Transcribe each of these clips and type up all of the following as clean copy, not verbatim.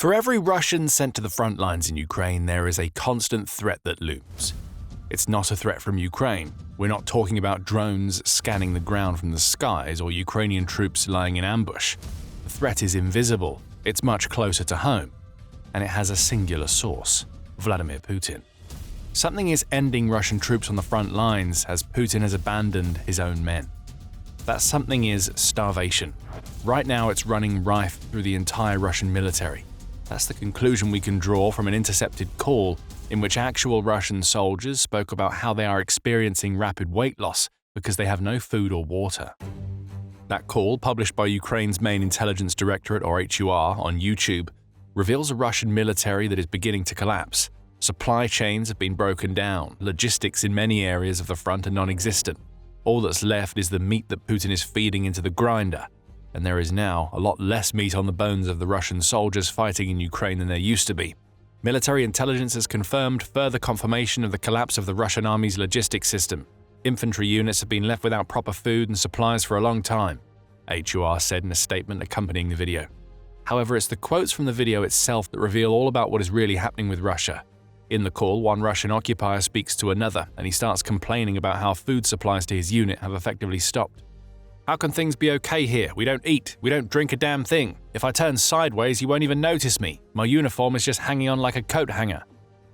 For every Russian sent to the front lines in Ukraine, there is a constant threat that looms. It's not a threat from Ukraine. We're not talking about drones scanning the ground from the skies or Ukrainian troops lying in ambush. The threat is invisible, it's much closer to home, and it has a singular source: Vladimir Putin. Something is ending Russian troops on the front lines as Putin has abandoned his own men. That something is starvation. Right now it's running rife through the entire Russian military. That's the conclusion we can draw from an intercepted call in which actual Russian soldiers spoke about how they are experiencing rapid weight loss because they have no food or water. That call, published by Ukraine's main intelligence directorate or HUR on YouTube, reveals a Russian military that is beginning to collapse. Supply chains have been broken down, logistics in many areas of the front are non-existent. All that's left is the meat that Putin is feeding into the grinder, and there is now a lot less meat on the bones of the Russian soldiers fighting in Ukraine than there used to be. Military intelligence has confirmed further confirmation of the collapse of the Russian army's logistics system. Infantry units have been left without proper food and supplies for a long time, HUR said in a statement accompanying the video. However, it's the quotes from the video itself that reveal all about what is really happening with Russia. In the call, one Russian occupier speaks to another, and he starts complaining about how food supplies to his unit have effectively stopped. "How can things be okay here? We don't eat, we don't drink a damn thing. If I turn sideways, you won't even notice me. My uniform is just hanging on like a coat hanger."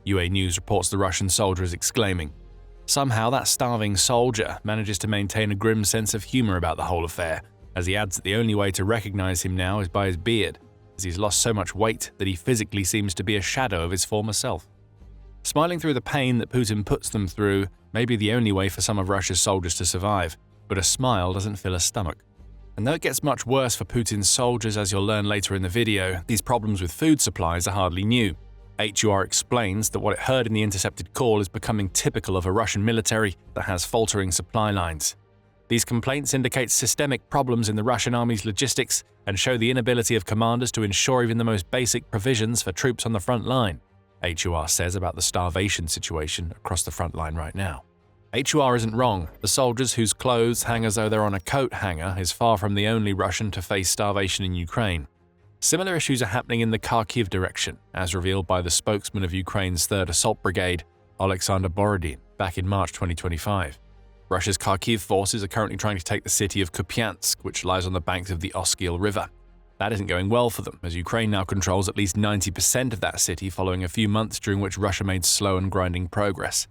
UA News reports the Russian soldier is exclaiming. Somehow that starving soldier manages to maintain a grim sense of humor about the whole affair, as he adds that the only way to recognize him now is by his beard, as he's lost so much weight that he physically seems to be a shadow of his former self. Smiling through the pain that Putin puts them through may be the only way for some of Russia's soldiers to survive, but a smile doesn't fill a stomach. And though it gets much worse for Putin's soldiers, as you'll learn later in the video, these problems with food supplies are hardly new. HUR explains that what it heard in the intercepted call is becoming typical of a Russian military that has faltering supply lines. These complaints indicate systemic problems in the Russian army's logistics and show the inability of commanders to ensure even the most basic provisions for troops on the front line, HUR says about the starvation situation across the front line right now. HUR isn't wrong. The soldiers whose clothes hang as though they're on a coat hanger is far from the only Russian to face starvation in Ukraine. Similar issues are happening in the Kharkiv direction, as revealed by the spokesman of Ukraine's 3rd Assault Brigade, Alexander Borodin, back in March 2025. Russia's Kharkiv forces are currently trying to take the city of Kupiansk, which lies on the banks of the Oskil River. That isn't going well for them, as Ukraine now controls at least 90% of that city following a few months during which Russia made slow and grinding progress.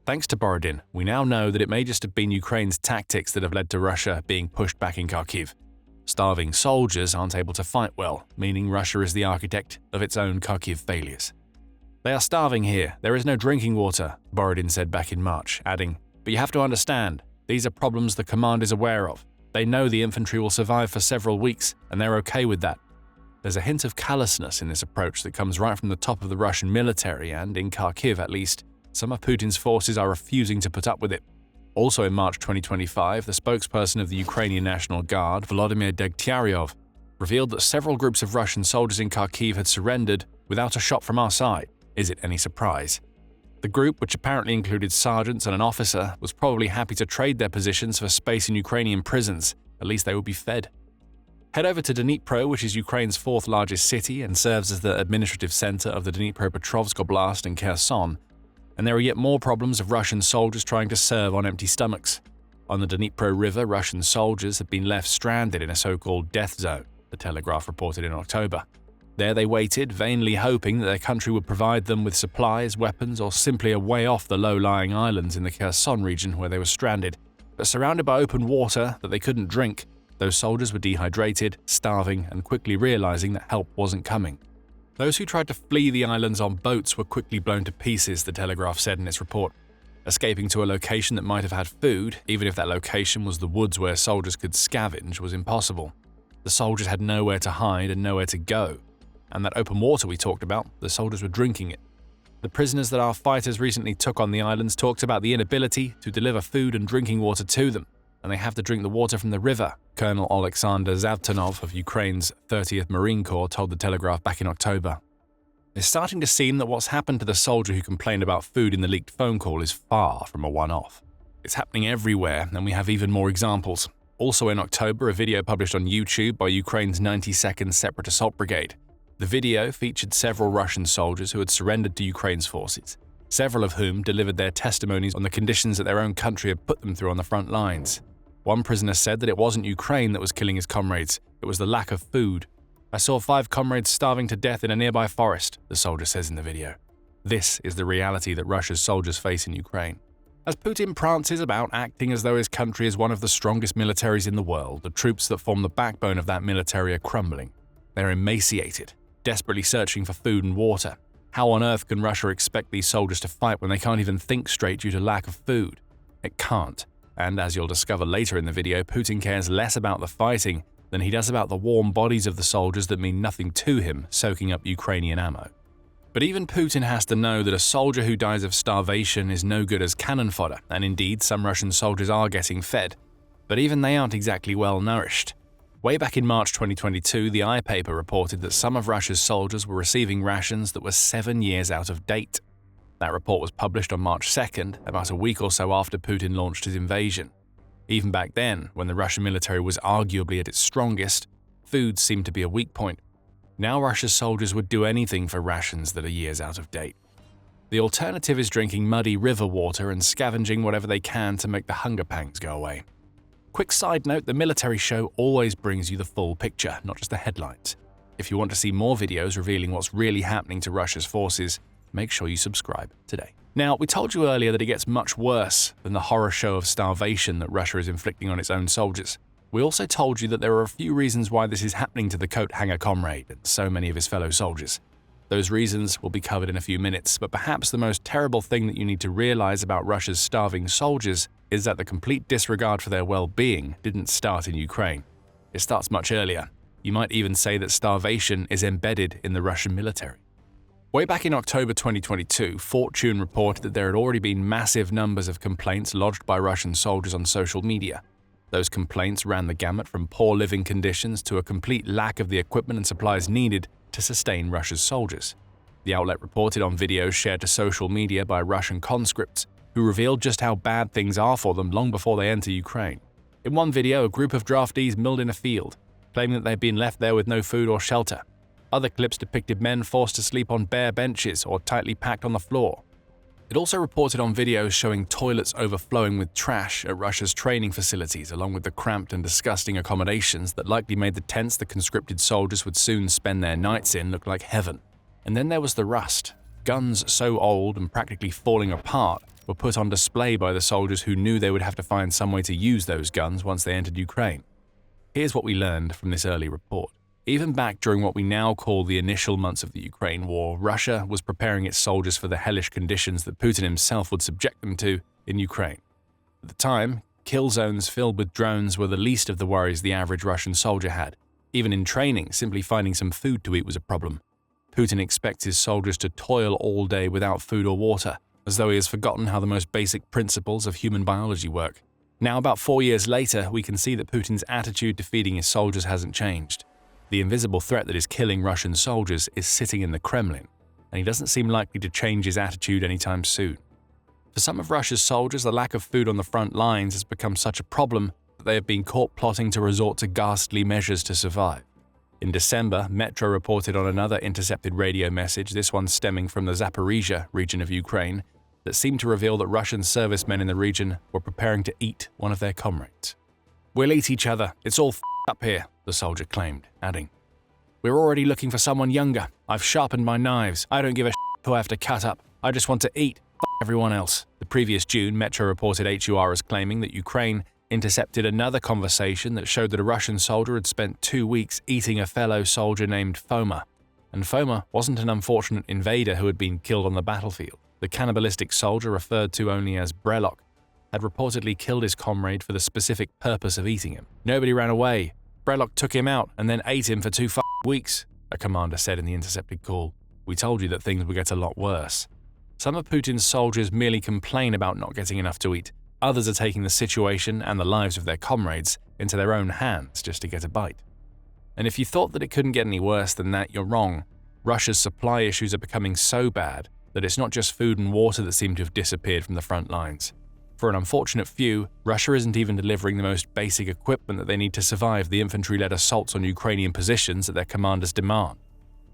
Thanks to Borodin, we now know that it may just have been Ukraine's tactics that have led to Russia being pushed back in Kharkiv. Starving soldiers aren't able to fight well, meaning Russia is the architect of its own Kharkiv failures. "They are starving here, there is no drinking water," Borodin said back in March, adding, "But you have to understand, these are problems the command is aware of. They know the infantry will survive for several weeks, and they're okay with that." There's a hint of callousness in this approach that comes right from the top of the Russian military, and in Kharkiv at least, some of Putin's forces are refusing to put up with it. Also in March 2025, the spokesperson of the Ukrainian National Guard, Volodymyr Degtyaryov, revealed that several groups of Russian soldiers in Kharkiv had surrendered without a shot from our side. Is it any surprise? The group, which apparently included sergeants and an officer, was probably happy to trade their positions for space in Ukrainian prisons. At least they would be fed. Head over to Dnipro, which is Ukraine's 4th largest city and serves as the administrative center of the Dnipropetrovsk Oblast and Kherson, and there are yet more problems of Russian soldiers trying to serve on empty stomachs. On the Dnipro River, Russian soldiers have been left stranded in a so-called death zone, the Telegraph reported in October. There they waited, vainly hoping that their country would provide them with supplies, weapons, or simply a way off the low-lying islands in the Kherson region where they were stranded. But surrounded by open water that they couldn't drink, those soldiers were dehydrated, starving, and quickly realizing that help wasn't coming. Those who tried to flee the islands on boats were quickly blown to pieces, the Telegraph said in its report. Escaping to a location that might have had food, even if that location was the woods where soldiers could scavenge, was impossible. The soldiers had nowhere to hide and nowhere to go. And that open water we talked about, the soldiers were drinking it. The prisoners that our fighters recently took on the islands talked about the inability to deliver food and drinking water to them, and they have to drink the water from the river, Colonel Alexander Zavtanov of Ukraine's 30th Marine Corps told the Telegraph back in October. It's starting to seem that what's happened to the soldier who complained about food in the leaked phone call is far from a one-off. It's happening everywhere, and we have even more examples. Also in October, a video published on YouTube by Ukraine's 92nd Separate Assault Brigade. The video featured several Russian soldiers who had surrendered to Ukraine's forces, several of whom delivered their testimonies on the conditions that their own country had put them through on the front lines. One prisoner said that it wasn't Ukraine that was killing his comrades, it was the lack of food. "I saw 5 comrades starving to death in a nearby forest," the soldier says in the video. This is the reality that Russia's soldiers face in Ukraine. As Putin prances about acting as though his country is one of the strongest militaries in the world, the troops that form the backbone of that military are crumbling. They're emaciated, desperately searching for food and water. How on earth can Russia expect these soldiers to fight when they can't even think straight due to lack of food? It can't. And as you'll discover later in the video, Putin cares less about the fighting than he does about the warm bodies of the soldiers that mean nothing to him soaking up Ukrainian ammo. But even Putin has to know that a soldier who dies of starvation is no good as cannon fodder, and indeed some Russian soldiers are getting fed. But even they aren't exactly well nourished. Way back in March 2022, the iPaper reported that some of Russia's soldiers were receiving rations that were 7 years out of date. That report was published on March 2nd, about a week or so after Putin launched his invasion. Even back then, when the Russian military was arguably at its strongest, food seemed to be a weak point. Now Russia's soldiers would do anything for rations that are years out of date. The alternative is drinking muddy river water and scavenging whatever they can to make the hunger pangs go away. Quick side note, the military show always brings you the full picture, not just the headlines. If you want to see more videos revealing what's really happening to Russia's forces, make sure you subscribe today. Now, we told you earlier that it gets much worse than the horror show of starvation that Russia is inflicting on its own soldiers. We also told you that there are a few reasons why this is happening to the coat hanger comrade and so many of his fellow soldiers. Those reasons will be covered in a few minutes, but perhaps the most terrible thing that you need to realize about Russia's starving soldiers is that the complete disregard for their well-being didn't start in Ukraine. It starts much earlier. You might even say that starvation is embedded in the Russian military. Way back in October 2022, Fortune reported that there had already been massive numbers of complaints lodged by Russian soldiers on social media. Those complaints ran the gamut from poor living conditions to a complete lack of the equipment and supplies needed to sustain Russia's soldiers. The outlet reported on videos shared to social media by Russian conscripts who revealed just how bad things are for them long before they enter Ukraine. In one video, a group of draftees milled in a field, claiming that they'd been left there with no food or shelter. Other clips depicted men forced to sleep on bare benches or tightly packed on the floor. It also reported on videos showing toilets overflowing with trash at Russia's training facilities, along with the cramped and disgusting accommodations that likely made the tents the conscripted soldiers would soon spend their nights in look like heaven. And then there was the rust. Guns so old and practically falling apart were put on display by the soldiers who knew they would have to find some way to use those guns once they entered Ukraine. Here's what we learned from this early report. Even back during what we now call the initial months of the Ukraine war, Russia was preparing its soldiers for the hellish conditions that Putin himself would subject them to in Ukraine. At the time, kill zones filled with drones were the least of the worries the average Russian soldier had. Even in training, simply finding some food to eat was a problem. Putin expects his soldiers to toil all day without food or water, as though he has forgotten how the most basic principles of human biology work. Now, about 4 years later, we can see that Putin's attitude to feeding his soldiers hasn't changed. The invisible threat that is killing Russian soldiers is sitting in the Kremlin, and he doesn't seem likely to change his attitude anytime soon. For some of Russia's soldiers, the lack of food on the front lines has become such a problem that they have been caught plotting to resort to ghastly measures to survive. In December, Metro reported on another intercepted radio message, this one stemming from the Zaporizhia region of Ukraine, that seemed to reveal that Russian servicemen in the region were preparing to eat one of their comrades. "We'll eat each other, it's all up here," the soldier claimed, adding, "We're already looking for someone younger. I've sharpened my knives. I don't give a who I have to cut up. I just want to eat. Everyone else." The previous June, Metro reported HUR as claiming that Ukraine intercepted another conversation that showed that a Russian soldier had spent 2 weeks eating a fellow soldier named Foma. And Foma wasn't an unfortunate invader who had been killed on the battlefield. The cannibalistic soldier, referred to only as Brelok, had reportedly killed his comrade for the specific purpose of eating him. "Nobody ran away. Brelok took him out and then ate him for 2 weeks, a commander said in the intercepted call. "We told you that things would get a lot worse." Some of Putin's soldiers merely complain about not getting enough to eat. Others are taking the situation and the lives of their comrades into their own hands just to get a bite. And if you thought that it couldn't get any worse than that, you're wrong. Russia's supply issues are becoming so bad that it's not just food and water that seem to have disappeared from the front lines. For an unfortunate few, Russia isn't even delivering the most basic equipment that they need to survive the infantry-led assaults on Ukrainian positions that their commanders demand.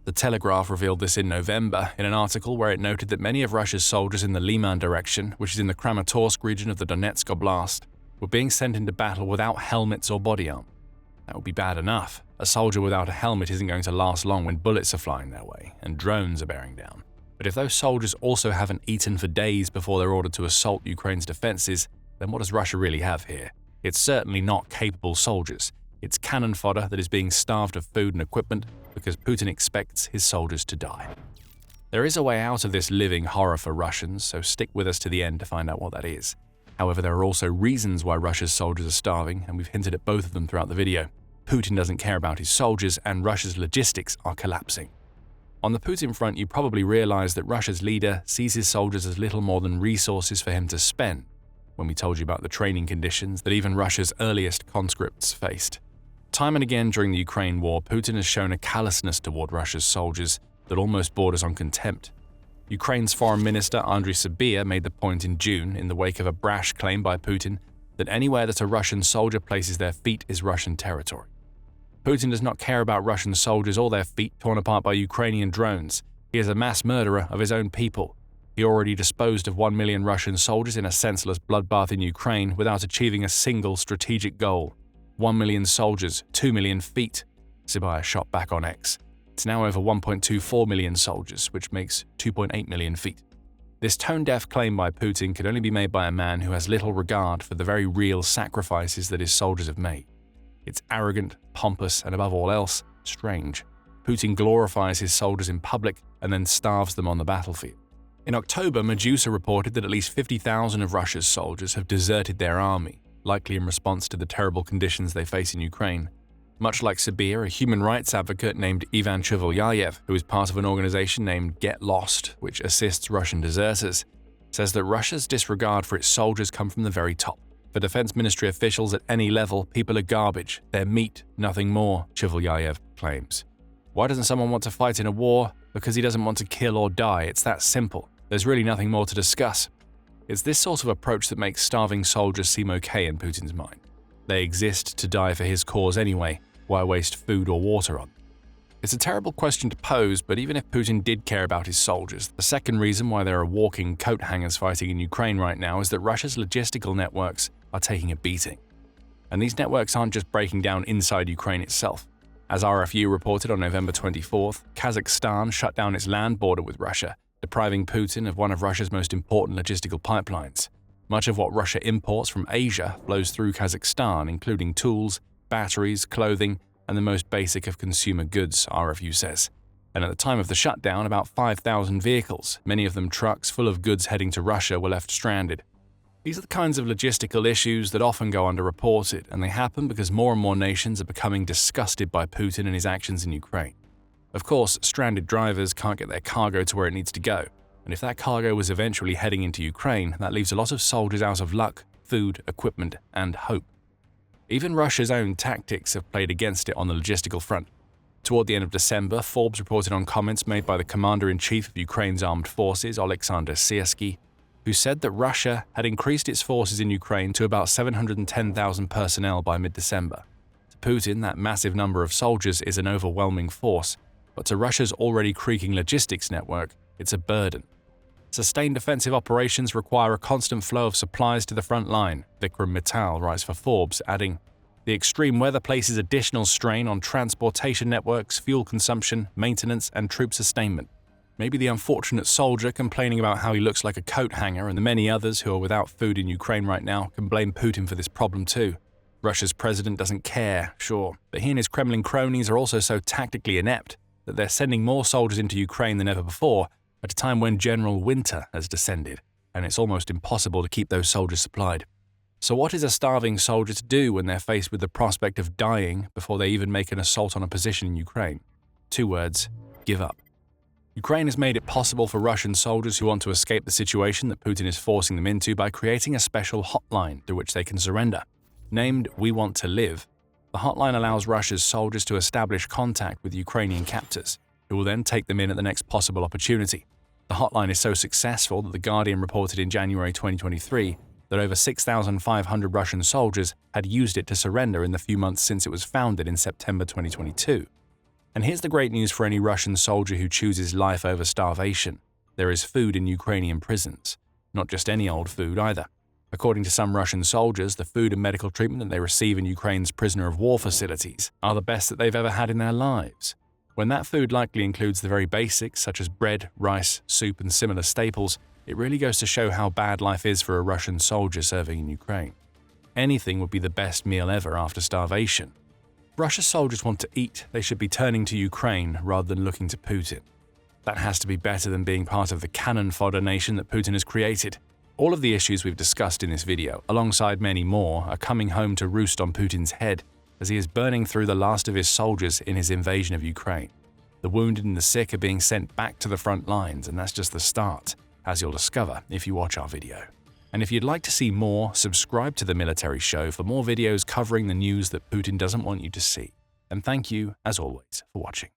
The Telegraph revealed this in November in an article where it noted that many of Russia's soldiers in the Liman direction, which is in the Kramatorsk region of the Donetsk Oblast, were being sent into battle without helmets or body armor. That would be bad enough. A soldier without a helmet isn't going to last long when bullets are flying their way and drones are bearing down. But if those soldiers also haven't eaten for days before they're ordered to assault Ukraine's defenses, then what does Russia really have here? It's certainly not capable soldiers. It's cannon fodder that is being starved of food and equipment because Putin expects his soldiers to die. There is a way out of this living horror for Russians, so stick with us to the end to find out what that is. However, there are also reasons why Russia's soldiers are starving, and we've hinted at both of them throughout the video. Putin doesn't care about his soldiers, and Russia's logistics are collapsing. On the Putin front, you probably realize that Russia's leader sees his soldiers as little more than resources for him to spend, when we told you about the training conditions that even Russia's earliest conscripts faced. Time and again during the Ukraine war, Putin has shown a callousness toward Russia's soldiers that almost borders on contempt. Ukraine's Foreign Minister Andriy Sybiha made the point in June, in the wake of a brash claim by Putin, that anywhere that a Russian soldier places their feet is Russian territory. Putin does not care about Russian soldiers or their feet torn apart by Ukrainian drones. He is a mass murderer of his own people. He already disposed of 1 million Russian soldiers in a senseless bloodbath in Ukraine without achieving a single strategic goal. 1 million soldiers, 2 million feet, Sybiha shot back on X. It's now over 1.24 million soldiers, which makes 2.8 million feet. This tone-deaf claim by Putin could only be made by a man who has little regard for the very real sacrifices that his soldiers have made. It's arrogant, pompous, and above all else, strange. Putin glorifies his soldiers in public and then starves them on the battlefield. In October, Medusa reported that at least 50,000 of Russia's soldiers have deserted their army, likely in response to the terrible conditions they face in Ukraine. Much like Sybiha, a human rights advocate named Ivan Chivolyayev, who is part of an organization named Get Lost, which assists Russian deserters, says that Russia's disregard for its soldiers come from the very top. For defense ministry officials at any level, people are garbage. They're meat, nothing more, Chivolyayev claims. Why doesn't someone want to fight in a war? Because he doesn't want to kill or die. It's that simple. There's really nothing more to discuss. It's this sort of approach that makes starving soldiers seem okay in Putin's mind. They exist to die for his cause anyway. Why waste food or water on them? It's a terrible question to pose, but even if Putin did care about his soldiers, the second reason why there are walking coat hangers fighting in Ukraine right now is that Russia's logistical networks are taking a beating. And these networks aren't just breaking down inside Ukraine itself. As RFU reported on November 24th, Kazakhstan shut down its land border with Russia, depriving Putin of one of Russia's most important logistical pipelines. Much of what Russia imports from Asia flows through Kazakhstan, including tools, batteries, clothing, and the most basic of consumer goods, RFU says. And at the time of the shutdown, about 5,000 vehicles, many of them trucks full of goods heading to Russia, were left stranded. These are the kinds of logistical issues that often go underreported, and they happen because more and more nations are becoming disgusted by Putin and his actions in Ukraine. Of course, stranded drivers can't get their cargo to where it needs to go, and if that cargo was eventually heading into Ukraine, that leaves a lot of soldiers out of luck, food, equipment, and hope. Even Russia's own tactics have played against it on the logistical front. Toward the end of December, Forbes reported on comments made by the Commander-in-Chief of Ukraine's armed forces, Oleksandr Syrskyi, who said that Russia had increased its forces in Ukraine to about 710,000 personnel by mid-December. To Putin, that massive number of soldiers is an overwhelming force, but to Russia's already creaking logistics network, it's a burden. Sustained defensive operations require a constant flow of supplies to the front line, Vikram Mittal writes for Forbes, adding, "The extreme weather places additional strain on transportation networks, fuel consumption, maintenance, and troop sustainment. Maybe the unfortunate soldier complaining about how he looks like a coat hanger and the many others who are without food in Ukraine right now can blame Putin for this problem too. Russia's president doesn't care, sure, but he and his Kremlin cronies are also so tactically inept that they're sending more soldiers into Ukraine than ever before, at a time when general winter has descended, and it's almost impossible to keep those soldiers supplied. So what is a starving soldier to do when they're faced with the prospect of dying before they even make an assault on a position in Ukraine? 2 words: give up. Ukraine has made it possible for Russian soldiers who want to escape the situation that Putin is forcing them into by creating a special hotline through which they can surrender. Named We Want to Live, the hotline allows Russia's soldiers to establish contact with Ukrainian captors, who will then take them in at the next possible opportunity. The hotline is so successful that The Guardian reported in January 2023 that over 6,500 Russian soldiers had used it to surrender in the few months since it was founded in September 2022. And here's the great news for any Russian soldier who chooses life over starvation. There is food in Ukrainian prisons. Not just any old food either. According to some Russian soldiers, the food and medical treatment that they receive in Ukraine's prisoner of war facilities are the best that they've ever had in their lives. When that food likely includes the very basics such as bread, rice, soup and similar staples, it really goes to show how bad life is for a Russian soldier serving in Ukraine. Anything would be the best meal ever after starvation. If Russia's soldiers want to eat, they should be turning to Ukraine rather than looking to Putin. That has to be better than being part of the cannon fodder nation that Putin has created. All of the issues we've discussed in this video, alongside many more, are coming home to roost on Putin's head as he is burning through the last of his soldiers in his invasion of Ukraine. The wounded and the sick are being sent back to the front lines, and that's just the start, as you'll discover if you watch our video. And if you'd like to see more, subscribe to The Military Show for more videos covering the news that Putin doesn't want you to see. And thank you, as always, for watching.